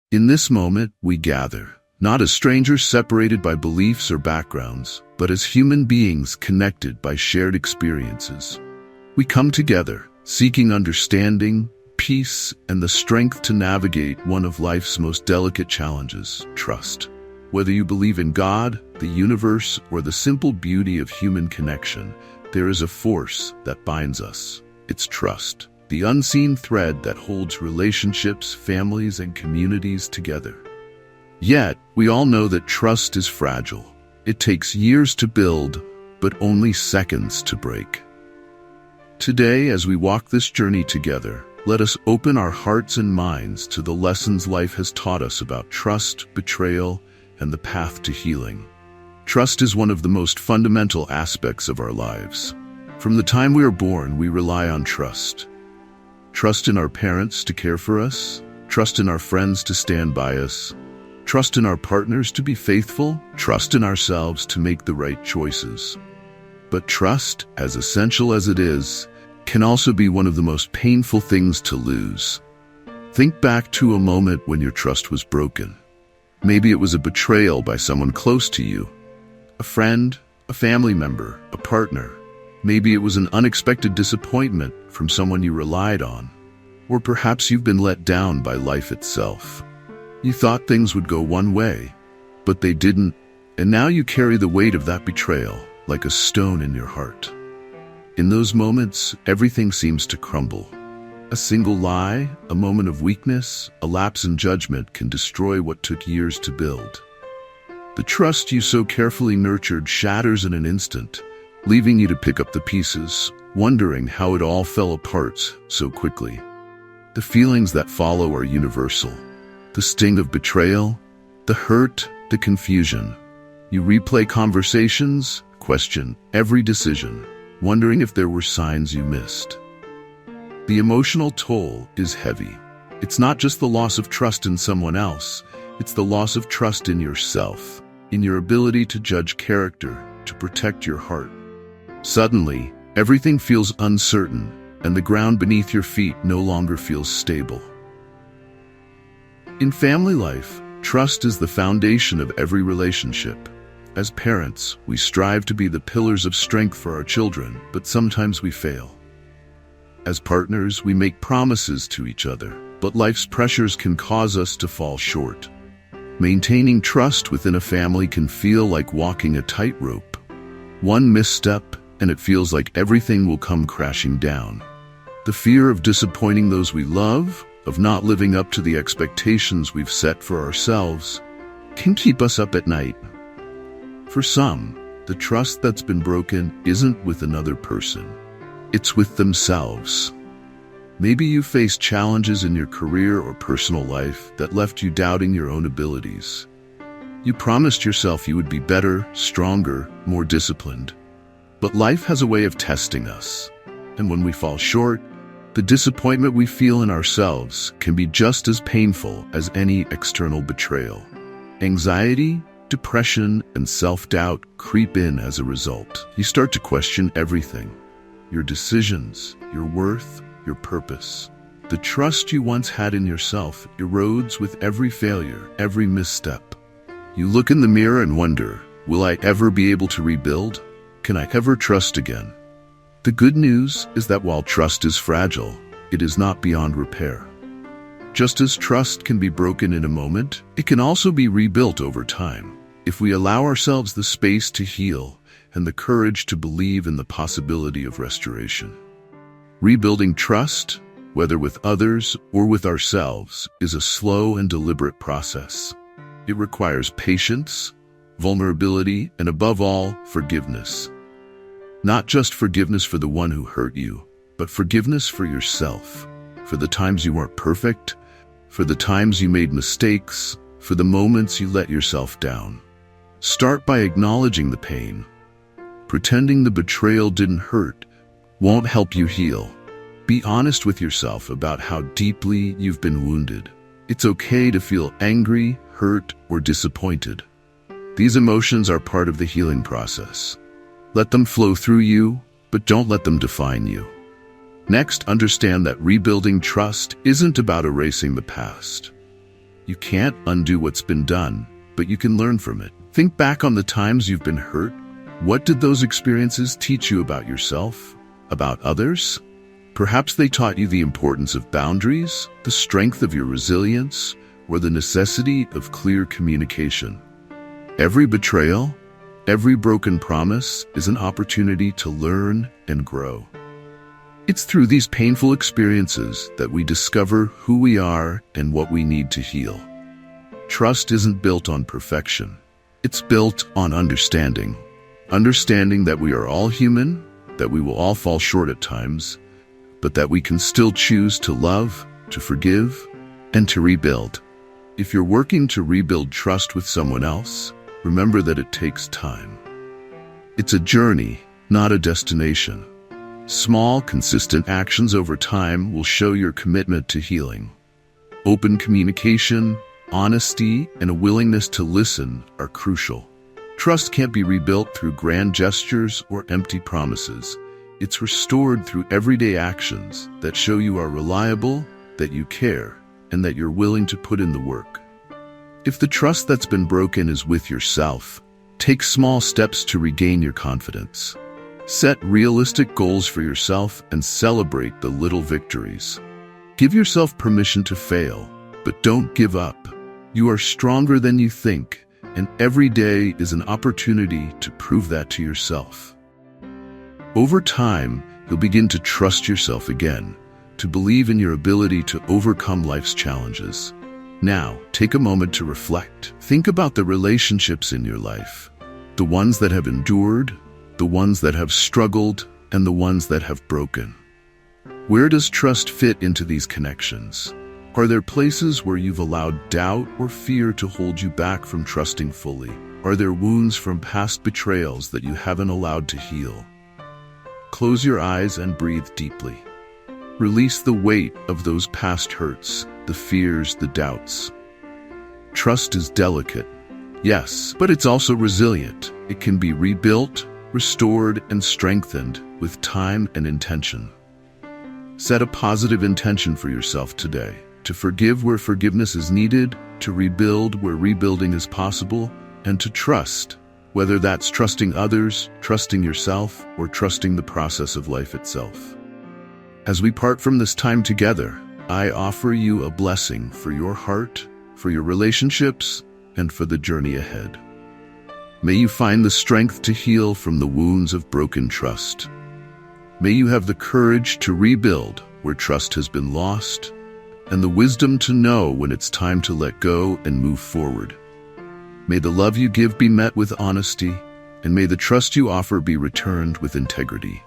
In this moment, we gather, not as strangers separated by beliefs or backgrounds, but as human beings connected by shared experiences. We come together, seeking understanding, peace, and the strength to navigate one of life's most delicate challenges, trust. Whether you believe in God, the universe, or the simple beauty of human connection, there is a force that binds us. It's trust, the unseen thread that holds relationships, families, and communities together. Yet, we all know that trust is fragile. It takes years to build, but only seconds to break. Today, as we walk this journey together, let us open our hearts and minds to the lessons life has taught us about trust, betrayal, and the path to healing. Trust is one of the most fundamental aspects of our lives. From the time we are born, we rely on trust. Trust in our parents to care for us, trust in our friends to stand by us, trust in our partners to be faithful, trust in ourselves to make the right choices. But trust, as essential as it is, can also be one of the most painful things to lose. Think back to a moment when your trust was broken. Maybe it was a betrayal by someone close to you, a friend, a family member, a partner. Maybe it was an unexpected disappointment from someone you relied on. Or perhaps you've been let down by life itself. You thought things would go one way, but they didn't, and now you carry the weight of that betrayal like a stone in your heart. In those moments, everything seems to crumble. A single lie, a moment of weakness, a lapse in judgment can destroy what took years to build. The trust you so carefully nurtured shatters in an instant, leaving you to pick up the pieces, wondering how it all fell apart so quickly. The feelings that follow are universal. The sting of betrayal, the hurt, the confusion. You replay conversations, question every decision, wondering if there were signs you missed. The emotional toll is heavy. It's not just the loss of trust in someone else, it's the loss of trust in yourself, in your ability to judge character, to protect your heart. Suddenly, everything feels uncertain, and the ground beneath your feet no longer feels stable. In family life, trust is the foundation of every relationship. As parents, we strive to be the pillars of strength for our children, but sometimes we fail. As partners, we make promises to each other, but life's pressures can cause us to fall short. Maintaining trust within a family can feel like walking a tightrope. One misstep, and it feels like everything will come crashing down. The fear of disappointing those we love, of not living up to the expectations we've set for ourselves, can keep us up at night. For some, the trust that's been broken isn't with another person. It's with themselves. Maybe you faced challenges in your career or personal life that left you doubting your own abilities. You promised yourself you would be better, stronger, more disciplined. But life has a way of testing us. And when we fall short, the disappointment we feel in ourselves can be just as painful as any external betrayal. Anxiety, depression, and self-doubt creep in as a result. You start to question everything. Your decisions, your worth, your purpose. The trust you once had in yourself erodes with every failure, every misstep. You look in the mirror and wonder, will I ever be able to rebuild? Can I ever trust again? The good news is that while trust is fragile, it is not beyond repair. Just as trust can be broken in a moment, it can also be rebuilt over time, if we allow ourselves the space to heal and the courage to believe in the possibility of restoration. Rebuilding trust, whether with others or with ourselves, is a slow and deliberate process. It requires patience, vulnerability, and above all, forgiveness. Not just forgiveness for the one who hurt you, but forgiveness for yourself, for the times you weren't perfect, for the times you made mistakes, for the moments you let yourself down. Start by acknowledging the pain. Pretending the betrayal didn't hurt won't help you heal. Be honest with yourself about how deeply you've been wounded. It's okay to feel angry, hurt, or disappointed. These emotions are part of the healing process. Let them flow through you, but don't let them define you. Next, understand that rebuilding trust isn't about erasing the past. You can't undo what's been done, but you can learn from it. Think back on the times you've been hurt. What did those experiences teach you about yourself, about others? Perhaps they taught you the importance of boundaries, the strength of your resilience, or the necessity of clear communication. Every betrayal, every broken promise is an opportunity to learn and grow. It's through these painful experiences that we discover who we are and what we need to heal. Trust isn't built on perfection. It's built on understanding. Understanding that we are all human, that we will all fall short at times, but that we can still choose to love, to forgive, and to rebuild. If you're working to rebuild trust with someone else, remember that it takes time. It's a journey, not a destination. Small, consistent actions over time will show your commitment to healing. Open communication, honesty, and a willingness to listen are crucial. Trust can't be rebuilt through grand gestures or empty promises. It's restored through everyday actions that show you are reliable, that you care, and that you're willing to put in the work. If the trust that's been broken is with yourself, take small steps to regain your confidence. Set realistic goals for yourself and celebrate the little victories. Give yourself permission to fail, but don't give up. You are stronger than you think, and every day is an opportunity to prove that to yourself. Over time, you'll begin to trust yourself again, to believe in your ability to overcome life's challenges. Now, take a moment to reflect. Think about the relationships in your life, the ones that have endured, the ones that have struggled, and the ones that have broken. Where does trust fit into these connections? Are there places where you've allowed doubt or fear to hold you back from trusting fully? Are there wounds from past betrayals that you haven't allowed to heal? Close your eyes and breathe deeply. Release the weight of those past hurts, the fears, the doubts. Trust is delicate, yes, but it's also resilient. It can be rebuilt, restored, and strengthened with time and intention. Set a positive intention for yourself today, to forgive where forgiveness is needed, to rebuild where rebuilding is possible, and to trust, whether that's trusting others, trusting yourself, or trusting the process of life itself. As we part from this time together, I offer you a blessing for your heart, for your relationships, and for the journey ahead. May you find the strength to heal from the wounds of broken trust. May you have the courage to rebuild where trust has been lost, and the wisdom to know when it's time to let go and move forward. May the love you give be met with honesty, and may the trust you offer be returned with integrity.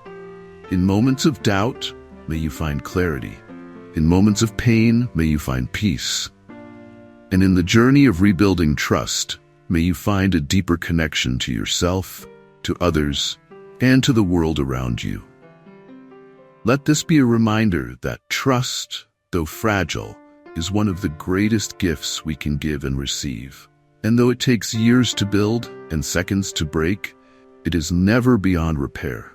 In moments of doubt, may you find clarity. In moments of pain, may you find peace. And in the journey of rebuilding trust, may you find a deeper connection to yourself, to others, and to the world around you. Let this be a reminder that trust, though fragile, is one of the greatest gifts we can give and receive. And though it takes years to build and seconds to break, it is never beyond repair.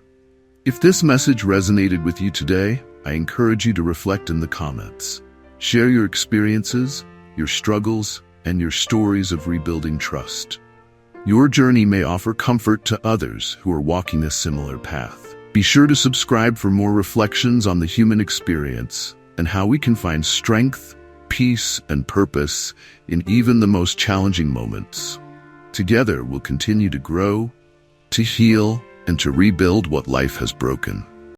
If this message resonated with you today, I encourage you to reflect in the comments. Share your experiences, your struggles, and your stories of rebuilding trust. Your journey may offer comfort to others who are walking a similar path. Be sure to subscribe for more reflections on the human experience and how we can find strength, peace, and purpose in even the most challenging moments. Together, we'll continue to grow, to heal, and to rebuild what life has broken.